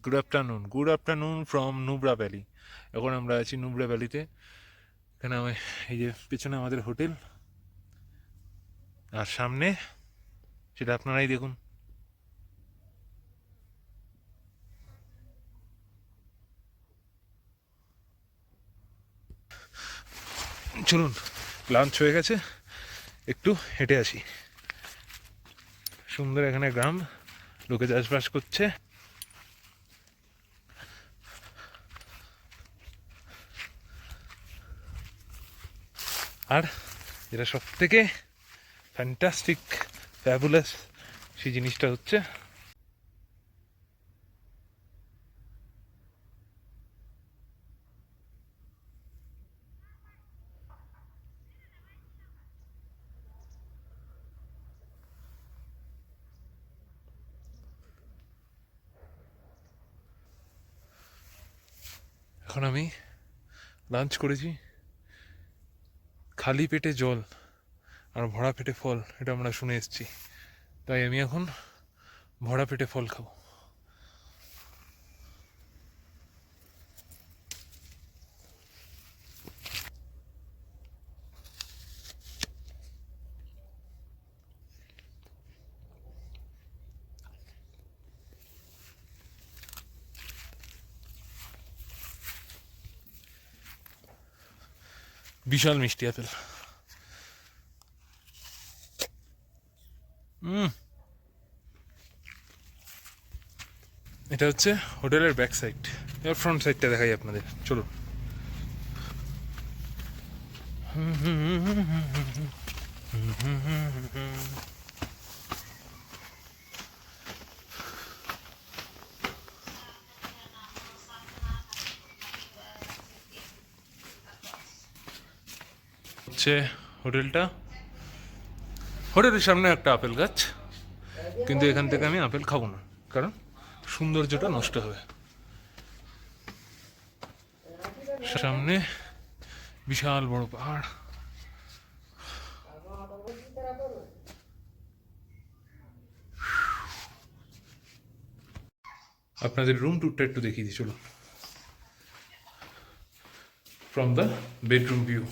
Good afternoon from Nubra valley. এখন আমরা আছি নুব্রা ভ্যালিতে। এখানে এই যে পেছনে আমাদের হোটেল, আর সামনে সেটা আপনারাই দেখুন। চলুন, লাঞ্চ হয়ে গেছে, একটু হেঁটে আসি। সুন্দর এখানে গ্রাম, লোকে চাষবাস করছে। আর যেটা সব থেকে ফ্যান্টাস্টিক, ফ্যাবুলাস সেই জিনিসটা হচ্ছে এখন আমি লাঞ্চ করেছি, খালি পেটে জল আর ভরা পেটে ফল, এটা আমরা শুনে এসেছি। তাই আমি এখন ভরা পেটে ফল খাবো। বিশাল মিষ্টি আপেল। এটা হচ্ছে হোটেলের ব্যাক সাইড। এবার ফ্রন্ট সাইডটা দেখাই আপনাদের, চলুন। হচ্ছে হোটেলটা, হোটেলের সামনে একটা আপেল গাছ, কিন্তু এখান থেকে আমি আপেল খাবো না, কারণ সৌন্দর্যটা নষ্ট হবে। সামনে বিশাল বড় পাহাড়। আপনাদের রুম ট্যুরটা একটু দেখিয়ে দিই, চলো। From the bedroom view.